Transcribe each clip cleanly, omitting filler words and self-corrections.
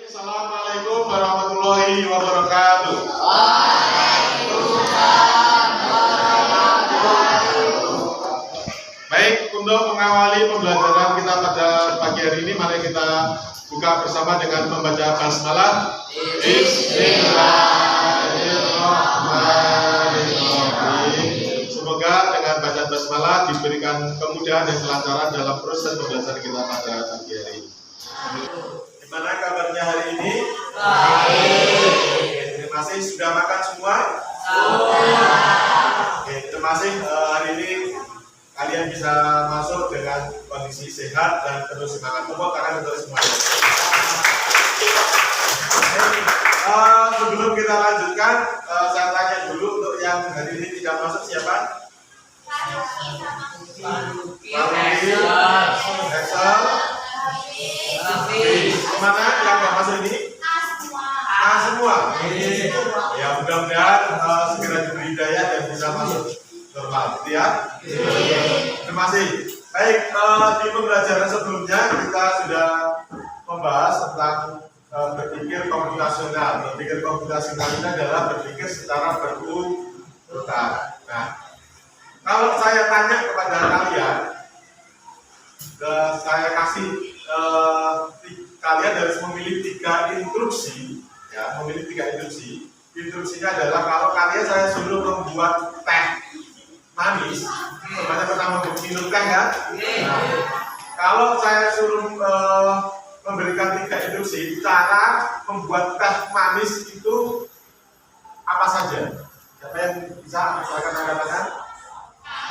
Assalamualaikum warahmatullahi wabarakatuh. Baik, untuk mengawali pembelajaran kita pada pagi hari ini, mari kita buka bersama dengan membaca basmalah. Bismillahirrahmanirrahim. Semoga dengan baca basmalah diberikan kemudahan dan kelancaran dalam proses pembelajaran kita pada pagi hari ini. Gimana kabarnya hari ini? Baik. Terima kasih. Sudah makan semua? Sudah. Oke, terima kasih. Hari ini kalian bisa masuk dengan kondisi sehat dan terus semangat. Tepuk tangan untuk semuanya. Sebelum kita lanjutkan, saya tanya dulu untuk yang hari ini tidak masuk siapa? Excel. Kemana yang nggak masuk ini? A semua. Ya, mudah-mudahan segera diberi hidayah dan bisa masuk normal, ya. Terima kasih. Baik, di pembelajaran sebelumnya kita sudah membahas tentang berpikir komputasional. Berpikir komputasional ini adalah berpikir secara berurutan. Nah, kalau saya tanya kepada kalian, saya kasih kalian harus memilih 3 instruksi, ya, memilih 3 instruksi. Instruksinya adalah kalau kalian saya suruh membuat teh manis, semuanya pertama minum teh ya. Nah, kalau saya suruh memberikan 3 instruksi cara membuat teh manis itu apa saja? Siapa yang bisa katakan?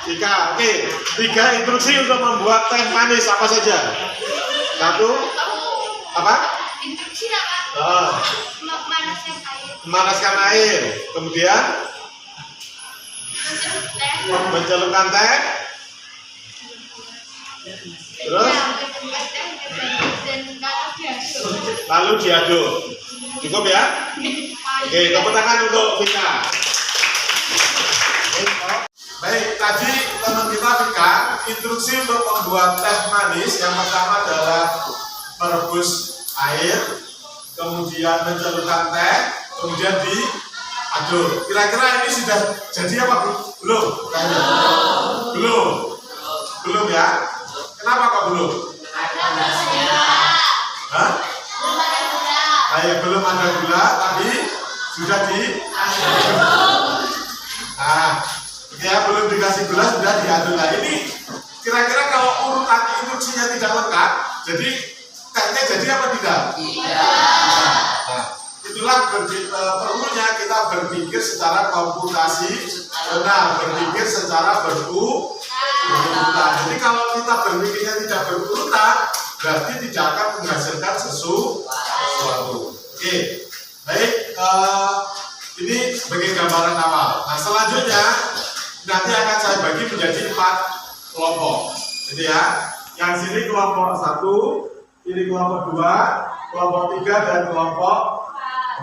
Jika, oke, 3 instruksi untuk membuat teh manis apa saja? 1, apa? Instruksi apa? Memanaskan air. Kemudian mencelupkan teh. Terus lalu diaduk. Cukup ya? Oke, tepuk tangan untuk Vika. Baik, tadi teman kita Vika, instruksi untuk membuat teh manis yang pertama adalah merebus air, kemudian mencelupkan teh, kemudian diaduk. Kira-kira ini sudah jadi apa, Bu? Belum? Belum ya? Kenapa kok belum? Hah? Belum ada gula, tapi sudah diaduk. Nah, ya, belum dikasih gula sudah diaduk. Nah, ini kira-kira kalau urutan instruksinya tidak lengkap, jadi tehnya jadi apa tidak? Tidak. Nah, itulah perlunya kita berpikir secara komputasi benar, berpikir secara berurutan. Jadi kalau kita berpikirnya tidak berurutan, berarti tidak akan menghasilkan sesuatu. Oke, baik. Ini sebagai gambaran awal. Nah, selanjutnya nanti akan saya bagi menjadi 4 kelompok. Jadi ya, yang sini kelompok 1, ini kelompok 2, kelompok 3, dan kelompok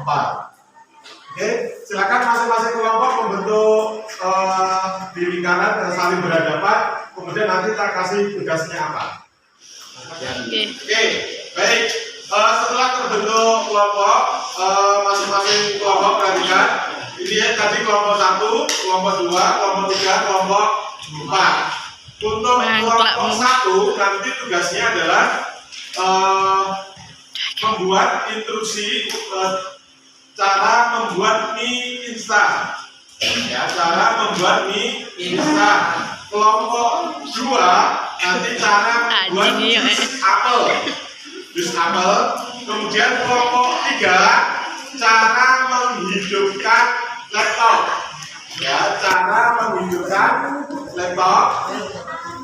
4. Oke, silakan masing-masing kelompok membentuk di lingkaran saling berhadapan. Kemudian nanti kita kasih tugasnya apa. Oke, baik. Setelah terbentuk kelompok, masing-masing kelompok perhatikan. Ini ya, tadi kelompok 1, kelompok 2, kelompok 3, kelompok 4. Untuk kelompok 1 nanti tugasnya adalah membuat instruksi cara membuat mie instan. Ya, cara membuat mie instan. Kelompok 2 nanti cara membuat jus apel. Kemudian kelompok 3 cara menghidupkan laptop. Ya, cara menghidupkan laptop.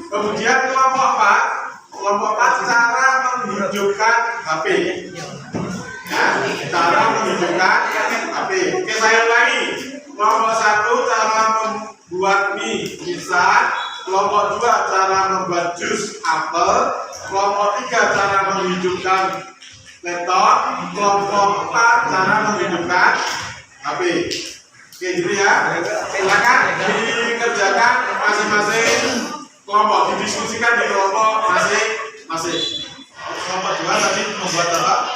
Kemudian kelompok 4 cara menghidupkan HP. Ya, cara menghidupkan HP. Oke, saya ulangi. Kelompok 1 cara membuat mie instan. Kelompok 2 cara membuat jus apel. Kelompok 3 cara menghidupkan laptop. Kelompok 4 cara menghidupkan HP. Oke, gitu ya. Silakan dikerjakan masing-masing kelompok, didiskusikan di kelompok masing-masing. Kelompok 2 tadi membuat apa?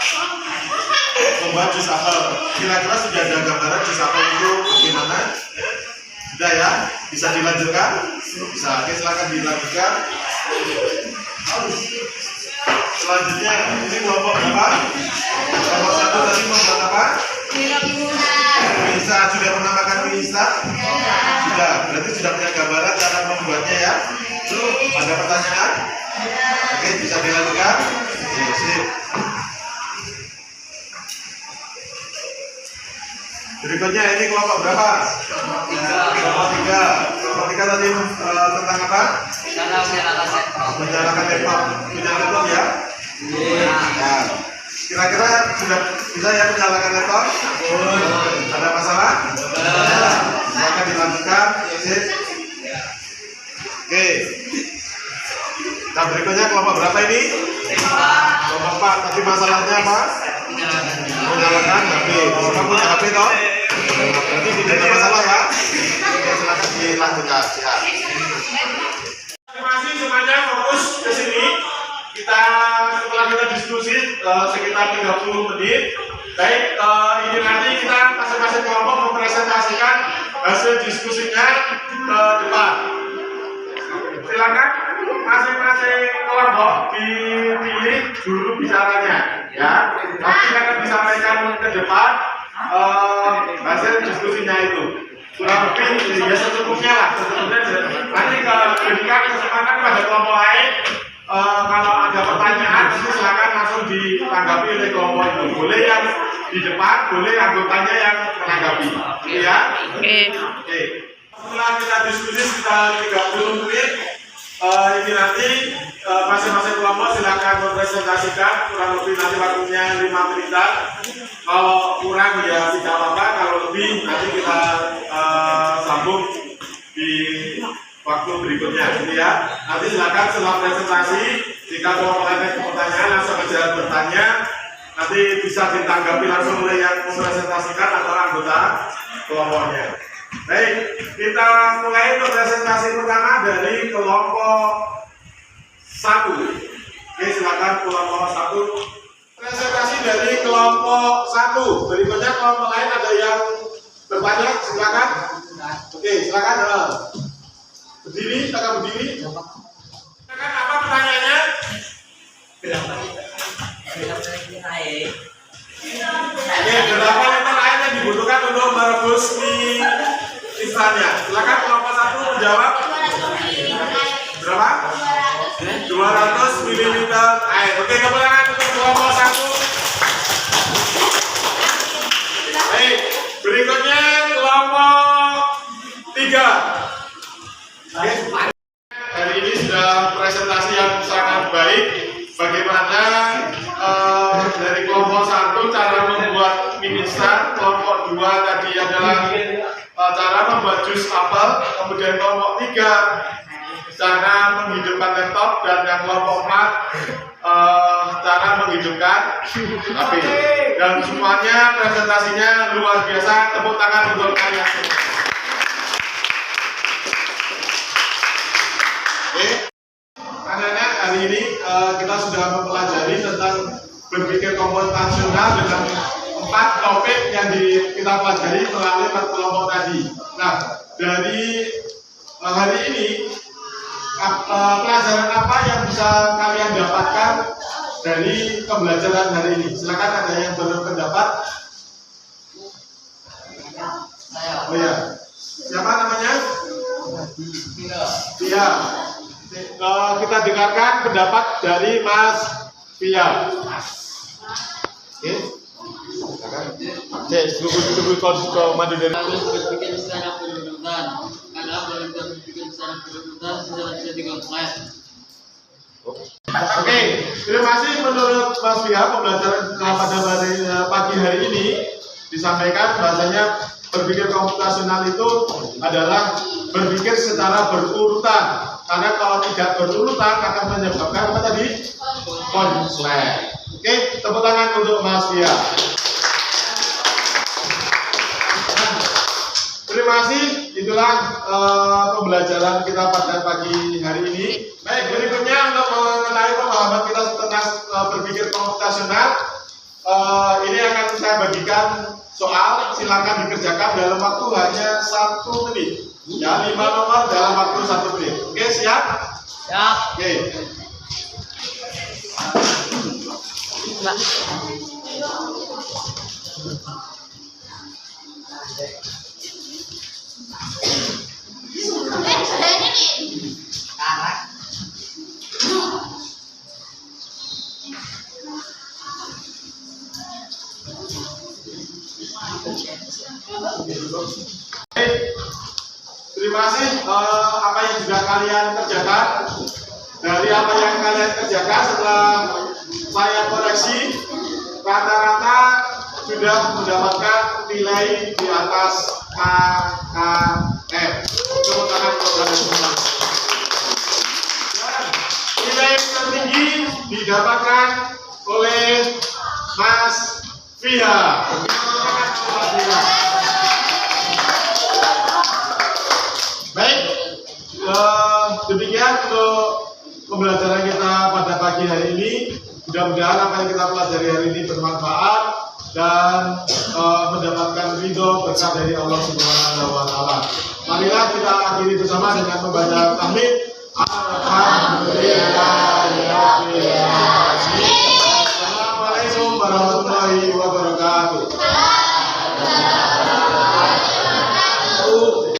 Sudah ya? Bisa dilanjutkan? Bisa. Oke, silakan dilanjutkan. Selanjutnya ini kelompok berapa? Kelompok 1 tadi membuat apa? Bisa sudah menambahkan mie instan? Sudah. Berarti sudah punya gambaran cara membuatnya ya. Itu ada pertanyaan? Oke, bisa dilanjutkan? Oke, sip. Berikutnya ini kelompok berapa? Kelompok 3. Kelompok 3 tadi tentang apa? Menyalakan laptop. Punya laptop ya? Ya. Kira-kira sudah bisa ya menyalakan laptop? Ada masalah? Silakan dilanjutkan. Sip. Oke. Nah, berikutnya kelompok berapa ini? Kelompok 4. Tadi masalahnya apa? Menyalakan HP. Kamu punya HP toh? Berarti tidak ada masalah ya? Oke, silakan dilanjutkan. Siap. Terima kasih semuanya, fokus ke sini. Setelah kita diskusi sekitar 30 menit. Baik, ini nanti kita masing-masing kelompok mempresentasikan hasil diskusinya ke depan. Silakan masing-masing kelompok dipilih juru bicaranya, ya. Nanti akan disampaikan ke depan hasil diskusinya itu. Kurang lebih ya secukupnya lah. Nanti berikan kesempatan pada kelompok lain. Kalau ada pertanyaan, silakan langsung ditanggapi oleh kelompok itu. Boleh yang di depan, boleh anggotanya yang menanggapi. Ya. Oke. Setelah kita diskusi sekitar 30 menit, ini nanti masing-masing kelompok silakan mempresentasikan, kurang lebih nanti waktunya 5 menitan. Kalau kurang ya tidak apa-apa, kalau lebih nanti kita sambung di waktu berikutnya, gitu ya. Nanti silakan setelah presentasi, jika kelompok lain ada pertanyaan langsung aja bertanya. Nanti bisa ditanggapi langsung oleh yang mempresentasikan atau anggota kelompoknya. Baik, kita mulai untuk presentasi pertama dari kelompok 1. Oke, silakan kelompok 1. Presentasi dari kelompok 1. Berikutnya kelompok lain ada yang bertanya, silakan. Oke, silakan. Berdiri, silakan berdiri. Silakan, apa pertanyaannya? Berapa air? Oke, berapa liter air yang dibutuhkan untuk merebus mie instannya? Silakan kelompok 1 menjawab. Berapa? 200 ml air. Oke, kemudian untuk kelompok 1. Baik, berikutnya kelompok 3. Oke. Hari ini sudah presentasi yang sangat baik. Bagaimana dari kelompok 1 cara membuat mie instan, kelompok 2 tadi adalah cara membuat jus apel, kemudian kelompok 3 cara menghidupkan laptop, dan yang kelompok 4 cara menghidupkan HP. Dan semuanya presentasinya luar biasa. Tepuk tangan untuk kalian semua. Oke, anak-anak, hari ini kita sudah mempelajari tentang berpikir komputasional dengan 4 topik yang kita pelajari melalui 4 kelompok tadi. Nah, dari hari ini pelajaran apa yang bisa kalian dapatkan dari pembelajaran hari ini? Silakan, ada yang berpendapat? Oh ya, siapa namanya? Iya. Kita dengarkan pendapat dari Mas Pia. Oke. Tunggu komando dari. Harus berpikir secara berurutan. Karena kalau kita berpikir secara berurutan, sudah bisa digampangkan. Oke, terima kasih. Menurut Mas Pia, pembelajaran pada pagi hari ini disampaikan bahasanya berpikir komputasional itu adalah berpikir secara berurutan. Karena kalau tidak berurutan akan menyebabkan apa tadi? Konslet. Oke, tepuk tangan untuk Mas Pia. Terima kasih. Itulah pembelajaran kita pada pagi hari ini. Baik, berikutnya untuk mengenai pemahaman kita tentang berpikir komputasional, ini akan saya bagikan soal. Silakan dikerjakan dalam waktu hanya 1 menit. Ya, 5 nomor dalam waktu 1 menit. Oke, siap? Siap. Oke. Mbak. Jalannya nih. Oke. Terima kasih apa yang sudah kalian kerjakan. Dari apa yang kalian kerjakan setelah saya koreksi, rata-rata sudah mendapatkan nilai di atas KKM. Tepuk tangan untuk kalian semua. Dan nilai tertinggi didapatkan oleh Mas Via. Baik, demikian untuk pembelajaran kita pada pagi hari ini. Mudah-mudahan apa yang kita pelajari hari ini bermanfaat dan mendapatkan ridho berkat dari Allah Subhanahu wa Ta'ala. Marilah kita akhiri bersama dengan membaca tahmid. Alhamdulillah.